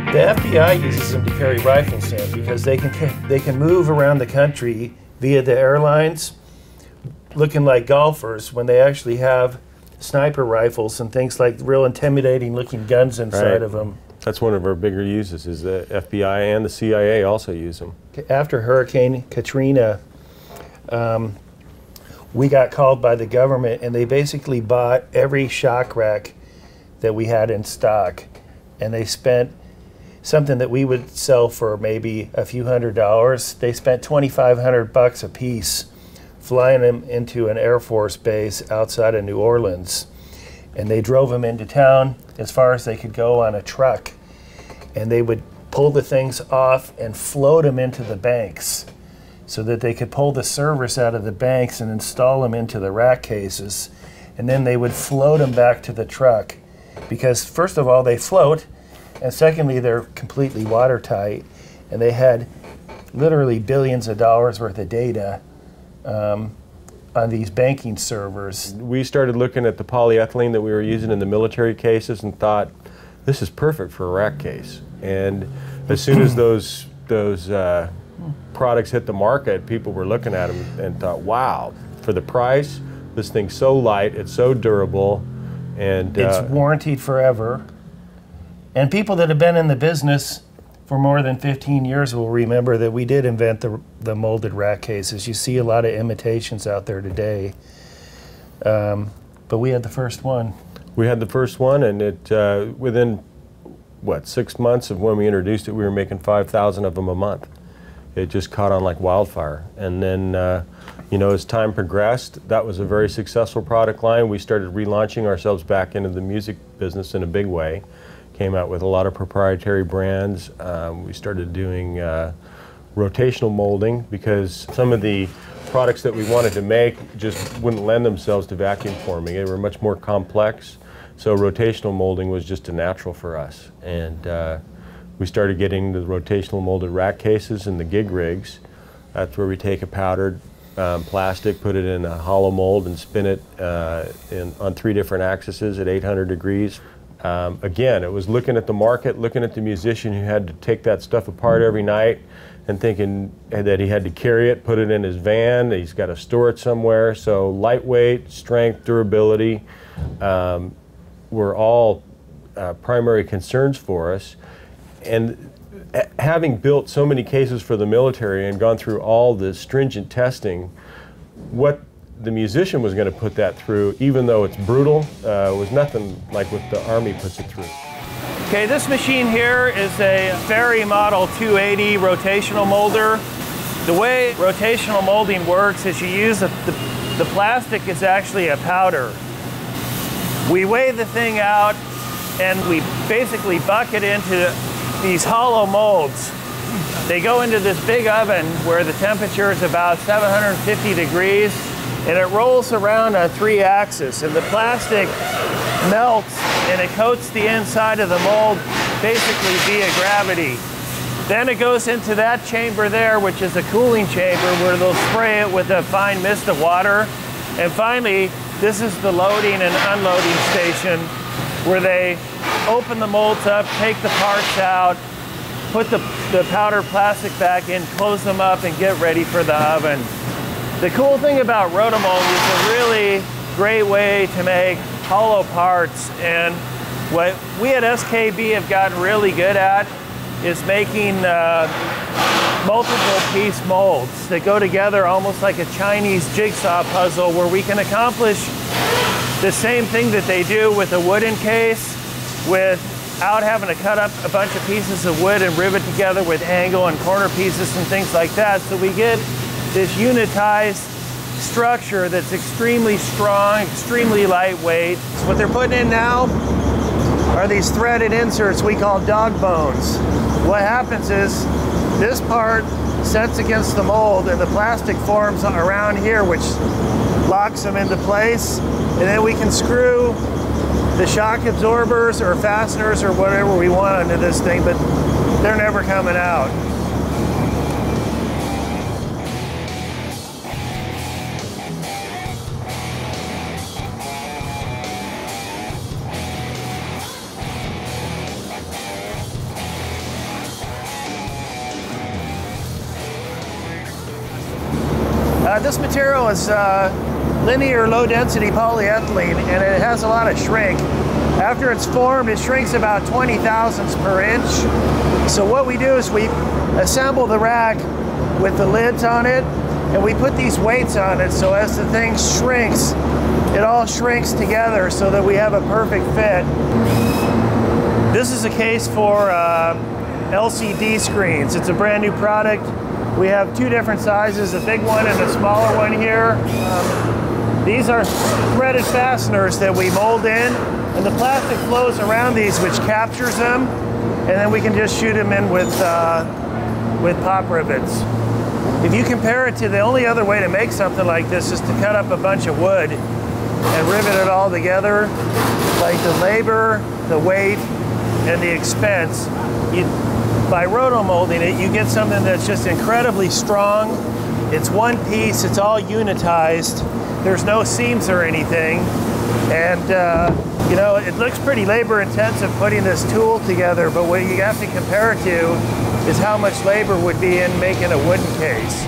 The FBI uses them to carry rifles in because they can move around the country via the airlines looking like golfers when they actually have sniper rifles and things like real intimidating looking guns inside of them. That's one of our bigger uses, is the FBI and the CIA also use them. After Hurricane Katrina, we got called by the government and they basically bought every shock rack that we had in stock, and they spent something that we would sell for maybe a few $100s. They spent $2,500 a piece flying them into an Air Force base outside of New Orleans. And they drove them into town as far as they could go on a truck. And they would pull the things off and float them into the banks so that they could pull the servers out of the banks and install them into the rack cases. And then they would float them back to the truck. Because first of all, they float, and secondly, they're completely watertight, and they had literally billions of dollars worth of data on these banking servers. We started looking at the polyethylene that we were using in the military cases and thought, this is perfect for a rack case. And as soon as those products hit the market, people were looking at them and thought, wow, for the price, this thing's so light, it's so durable, and it's warranted forever. And people that have been in the business for more than 15 years will remember that we did invent the molded rack cases. You see a lot of imitations out there today, but we had the first one. We had the first one, and it within, what, 6 months of when we introduced it, we were making 5,000 of them a month. It just caught on like wildfire. And then, you know, as time progressed, that was a very successful product line. We started relaunching ourselves back into the music business in a big way. Came out with a lot of proprietary brands. We started doing rotational molding because some of the products that we wanted to make just wouldn't lend themselves to vacuum forming. They were much more complex. So rotational molding was just a natural for us. And we started getting the rotational molded rack cases and the gig rigs. That's where we take a powdered plastic, put it in a hollow mold, and spin it on 3 different axes at 800 degrees. Again, it was looking at the market, looking at the musician who had to take that stuff apart every night and thinking that he had to carry it, put it in his van, he's got to store it somewhere. So lightweight, strength, durability were all primary concerns for us. And having built so many cases for the military and gone through all the stringent testing, what the musician was going to put that through, even though it's brutal, was nothing like what the Army puts it through. Okay, this machine here is a Ferry Model 280 rotational molder. The way rotational molding works is you use the plastic is actually a powder. We weigh the thing out and we basically bucket into these hollow molds. They go into this big oven where the temperature is about 750 degrees. And it rolls around on 3 axes, and the plastic melts and it coats the inside of the mold basically via gravity. Then it goes into that chamber there, which is a cooling chamber where they'll spray it with a fine mist of water. And finally, this is the loading and unloading station where they open the molds up, take the parts out, put the powdered plastic back in, close them up, and get ready for the oven. The cool thing about Rotomold is a really great way to make hollow parts, and what we at SKB have gotten really good at is making multiple piece molds that go together almost like a Chinese jigsaw puzzle, where we can accomplish the same thing that they do with a wooden case without having to cut up a bunch of pieces of wood and rivet together with angle and corner pieces and things like that. So we get this unitized structure that's extremely strong, extremely lightweight. What they're putting in now are these threaded inserts we call dog bones. What happens is this part sets against the mold and the plastic forms around here, which locks them into place. And then we can screw the shock absorbers or fasteners or whatever we want into this thing, but they're never coming out. This material is linear low-density polyethylene, and it has a lot of shrink. After it's formed, it shrinks about 20 thousandths per inch. So what we do is we assemble the rack with the lids on it, and we put these weights on it, so as the thing shrinks, it all shrinks together so that we have a perfect fit. This is a case for LCD screens. It's a brand new product. We have two different sizes, a big one and a smaller one here. These are threaded fasteners that we mold in, and the plastic flows around these, which captures them, and then we can just shoot them in with pop rivets. If you compare it to the only other way to make something like this is to cut up a bunch of wood and rivet it all together, like the labor, the weight, and the expense. By rotomolding it, you get something that's just incredibly strong. It's one piece, it's all unitized. There's no seams or anything. And you know, it looks pretty labor intensive putting this tool together, but what you have to compare it to is how much labor would be in making a wooden case.